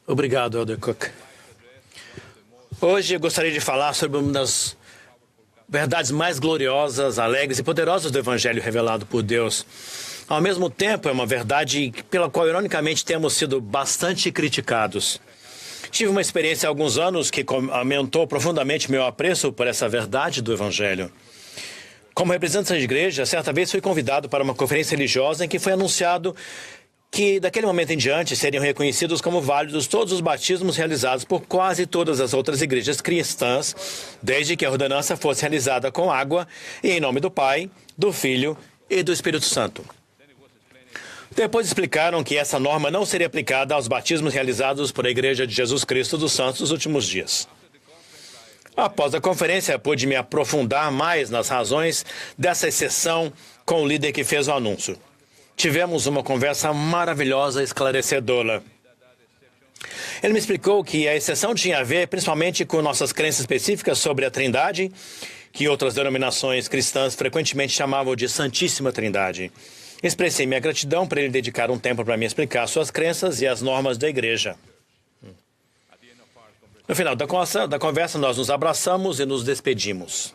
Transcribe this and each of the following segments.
Obrigado, Elder Cook. Hoje eu gostaria de falar sobre uma das verdades mais gloriosas, alegres e poderosas do Evangelho revelado por Deus. Ao mesmo tempo, é uma verdade pela qual, ironicamente, temos sido bastante criticados. Tive uma experiência há alguns anos que aumentou profundamente meu apreço por essa verdade do Evangelho. Como representante de igreja, certa vez fui convidado para uma conferência religiosa em que foi anunciado que, daquele momento em diante, seriam reconhecidos como válidos todos os batismos realizados por quase todas as outras igrejas cristãs, desde que a ordenança fosse realizada com água e em nome do Pai, do Filho e do Espírito Santo. Depois explicaram que essa norma não seria aplicada aos batismos realizados por a Igreja de Jesus Cristo dos Santos dos Últimos Dias. Após a conferência, pude me aprofundar mais nas razões dessa exceção com o líder que fez o anúncio. Tivemos uma conversa maravilhosa e esclarecedora. Ele me explicou que a exceção tinha a ver principalmente com nossas crenças específicas sobre a Trindade, que outras denominações cristãs frequentemente chamavam de Santíssima Trindade. Expressei minha gratidão por ele dedicar um tempo para me explicar suas crenças e as normas da igreja. No final da conversa, nós nos abraçamos e nos despedimos.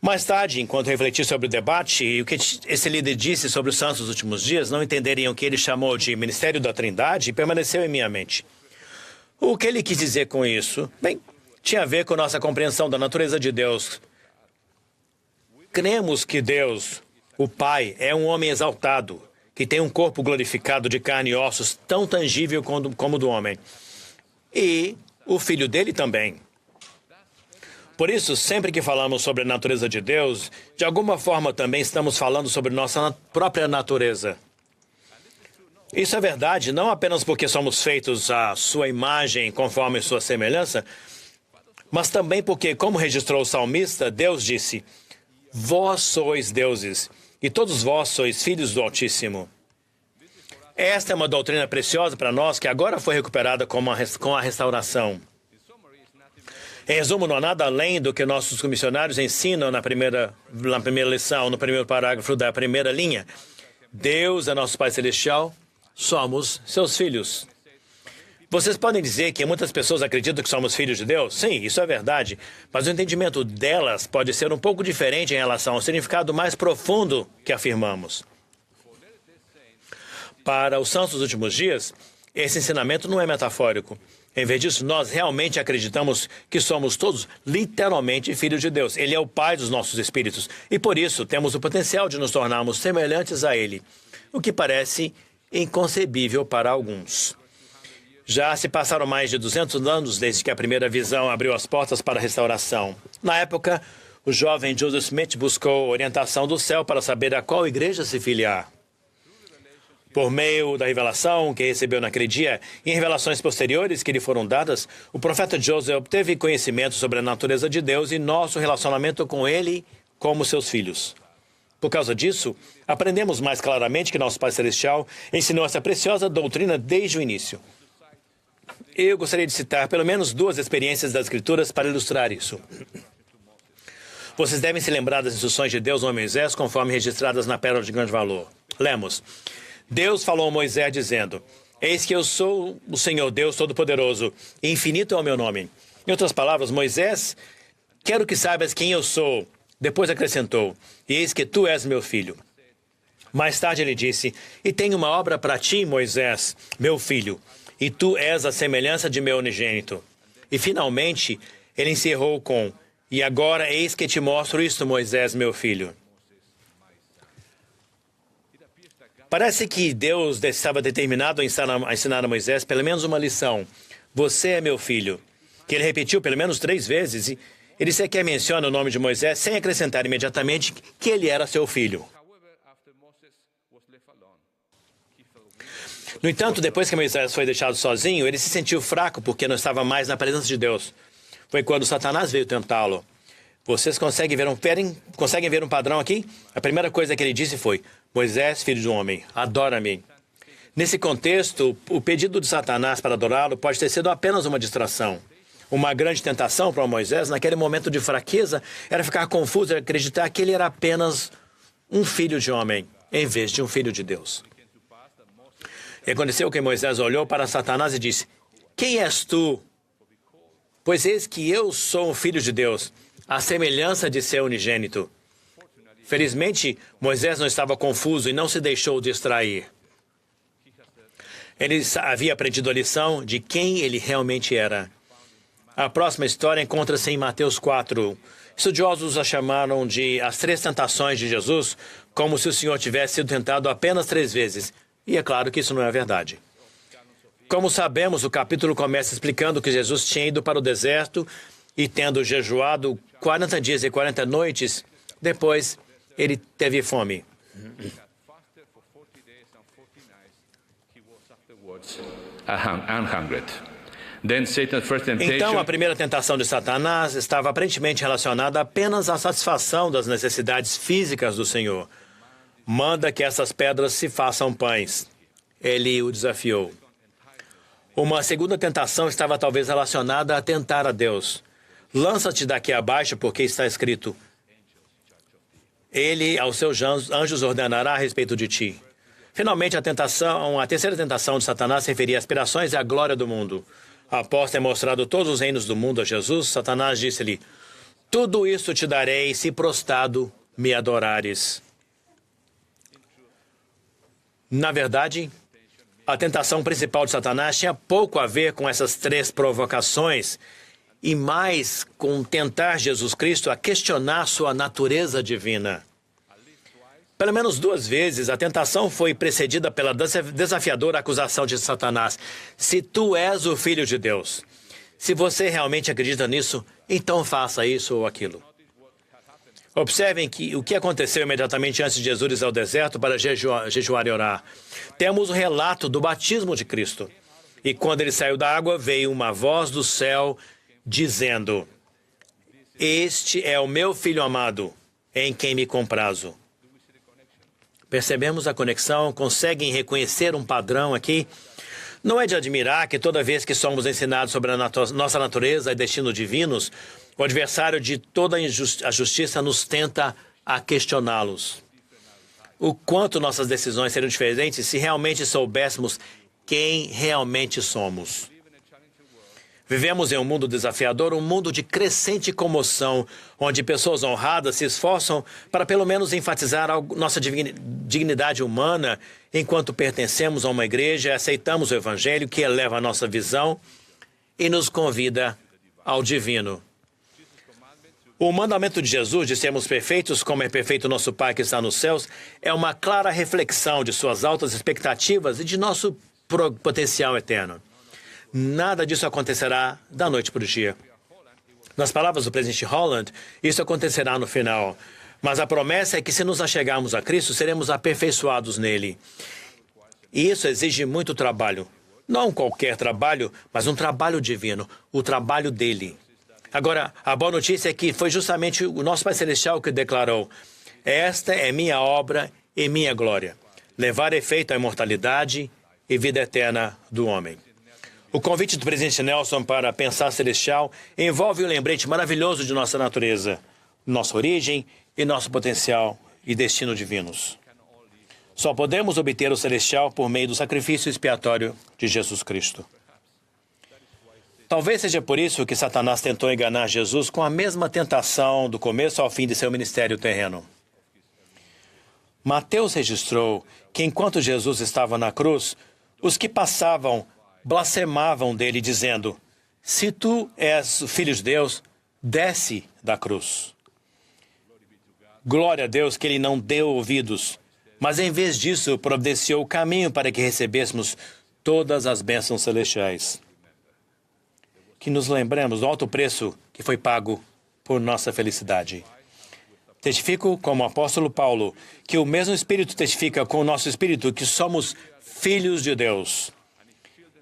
Mais tarde, enquanto refleti sobre o debate e o que esse líder disse sobre os santos dos últimos dias, não entenderiam o que ele chamou de Ministério da Trindade, permaneceu em minha mente. O que ele quis dizer com isso? Bem, tinha a ver com nossa compreensão da natureza de Deus. Cremos que Deus, o Pai, é um homem exaltado, que tem um corpo glorificado de carne e ossos tão tangível como o do homem. E o Filho dele também. Por isso, sempre que falamos sobre a natureza de Deus, de alguma forma também estamos falando sobre nossa própria natureza. Isso é verdade não apenas porque somos feitos à sua imagem conforme sua semelhança, mas também porque, como registrou o salmista, Deus disse: vós sois deuses, e todos vós sois filhos do Altíssimo. Esta é uma doutrina preciosa para nós que agora foi recuperada com a restauração. Em resumo, não há nada além do que nossos missionários ensinam na primeira lição, no primeiro parágrafo da primeira linha. Deus é nosso Pai Celestial, somos seus filhos. Vocês podem dizer que muitas pessoas acreditam que somos filhos de Deus? Sim, isso é verdade. Mas o entendimento delas pode ser um pouco diferente em relação ao significado mais profundo que afirmamos. Para os santos dos últimos dias, esse ensinamento não é metafórico. Em vez disso, nós realmente acreditamos que somos todos literalmente filhos de Deus. Ele é o Pai dos nossos espíritos e, por isso, temos o potencial de nos tornarmos semelhantes a Ele, o que parece inconcebível para alguns. Já se passaram mais de 200 anos desde que a primeira visão abriu as portas para a restauração. Na época, o jovem Joseph Smith buscou orientação do céu para saber a qual igreja se filiar. Por meio da revelação que recebeu naquele dia e em revelações posteriores que lhe foram dadas, o profeta Joseph obteve conhecimento sobre a natureza de Deus e nosso relacionamento com Ele como seus filhos. Por causa disso, aprendemos mais claramente que nosso Pai Celestial ensinou essa preciosa doutrina desde o início. Eu gostaria de citar pelo menos 2 experiências das Escrituras para ilustrar isso. Vocês devem se lembrar das instruções de Deus a Moisés conforme registradas na Pérola de Grande Valor. Lemos: Deus falou a Moisés dizendo: eis que eu sou o Senhor Deus Todo-Poderoso, e infinito é o meu nome. Em outras palavras, Moisés, quero que saibas quem eu sou. Depois acrescentou: e eis que tu és meu filho. Mais tarde ele disse: e tenho uma obra para ti, Moisés, meu filho, e tu és a semelhança de meu unigênito. E finalmente ele encerrou com: e agora eis que te mostro isto, Moisés, meu filho. Parece que Deus estava determinado a ensinar a Moisés pelo menos uma lição. Você é meu filho. Que ele repetiu pelo menos 3 vezes e ele sequer menciona o nome de Moisés sem acrescentar imediatamente que ele era seu filho. No entanto, depois que Moisés foi deixado sozinho, ele se sentiu fraco porque não estava mais na presença de Deus. Foi quando Satanás veio tentá-lo. Vocês conseguem ver um padrão aqui? A primeira coisa que ele disse foi: Moisés, filho de um homem, adora-me. Nesse contexto, o pedido de Satanás para adorá-lo pode ter sido apenas uma distração. Uma grande tentação para Moisés, naquele momento de fraqueza, era ficar confuso e acreditar que ele era apenas um filho de homem, em vez de um filho de Deus. E aconteceu que Moisés olhou para Satanás e disse: Quem és tu? Pois eis que eu sou um filho de Deus, à semelhança de seu unigênito. Felizmente, Moisés não estava confuso e não se deixou distrair. Ele havia aprendido a lição de quem ele realmente era. A próxima história encontra-se em Mateus 4. Estudiosos a chamaram de as 3 tentações de Jesus, como se o Senhor tivesse sido tentado apenas 3 vezes. E é claro que isso não é verdade. Como sabemos, o capítulo começa explicando que Jesus tinha ido para o deserto e, tendo jejuado 40 dias e 40 noites, depois ele teve fome. Então, a primeira tentação de Satanás estava aparentemente relacionada apenas à satisfação das necessidades físicas do Senhor. Manda que essas pedras se façam pães. Ele o desafiou. Uma segunda tentação estava talvez relacionada a tentar a Deus. Lança-te daqui abaixo, porque está escrito: Ele aos seus anjos ordenará a respeito de ti. Finalmente, a terceira tentação de Satanás se referia às aspirações e à glória do mundo. Após ter mostrado todos os reinos do mundo a Jesus, Satanás disse-lhe: Tudo isso te darei se prostrado me adorares. Na verdade, a tentação principal de Satanás tinha pouco a ver com essas 3 provocações e mais com tentar Jesus Cristo a questionar sua natureza divina. Pelo menos 2 vezes, a tentação foi precedida pela desafiadora acusação de Satanás: Se tu és o Filho de Deus, se você realmente acredita nisso, então faça isso ou aquilo. Observem que o que aconteceu imediatamente antes de Jesus ir ao deserto para jejuar e orar. Temos o relato do batismo de Cristo. E quando ele saiu da água, veio uma voz do céu dizendo: Este é o meu Filho amado, em quem me comprazo. Percebemos a conexão? Conseguem reconhecer um padrão aqui? Não é de admirar que toda vez que somos ensinados sobre a nossa natureza e destino divinos, o adversário de toda a justiça nos tenta a questioná-los. O quanto nossas decisões seriam diferentes se realmente soubéssemos quem realmente somos. Vivemos em um mundo desafiador, um mundo de crescente comoção, onde pessoas honradas se esforçam para pelo menos enfatizar a nossa dignidade humana enquanto pertencemos a uma igreja e aceitamos o Evangelho que eleva a nossa visão e nos convida ao divino. O mandamento de Jesus de sermos perfeitos como é perfeito nosso Pai que está nos céus é uma clara reflexão de suas altas expectativas e de nosso potencial eterno. Nada disso acontecerá da noite para o dia. Nas palavras do presidente Holland, isso acontecerá no final. Mas a promessa é que se nos achegarmos a Cristo, seremos aperfeiçoados nele. E isso exige muito trabalho. Não qualquer trabalho, mas um trabalho divino, o trabalho dele. Agora, a boa notícia é que foi justamente o nosso Pai Celestial que declarou: Esta é minha obra e minha glória, levar efeito à imortalidade e vida eterna do homem. O convite do presidente Nelson para pensar celestial envolve um lembrete maravilhoso de nossa natureza, nossa origem e nosso potencial e destino divinos. Só podemos obter o celestial por meio do sacrifício expiatório de Jesus Cristo. Talvez seja por isso que Satanás tentou enganar Jesus com a mesma tentação do começo ao fim de seu ministério terreno. Mateus registrou que enquanto Jesus estava na cruz, os que passavam blasfemavam dele, dizendo: Se tu és o Filho de Deus, desce da cruz. Glória a Deus que ele não deu ouvidos, mas em vez disso providenciou o caminho para que recebêssemos todas as bênçãos celestiais. Que nos lembremos do alto preço que foi pago por nossa felicidade. Testifico, como o apóstolo Paulo, que o mesmo Espírito testifica com o nosso Espírito que somos filhos de Deus.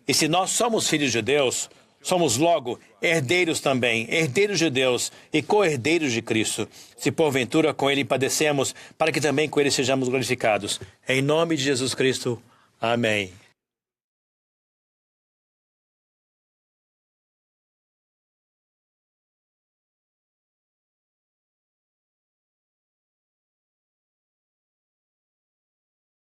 E se nós somos filhos de Deus, somos logo herdeiros também, herdeiros de Deus e co-herdeiros de Cristo, se porventura com Ele padecemos, para que também com Ele sejamos glorificados. Em nome de Jesus Cristo. Amém.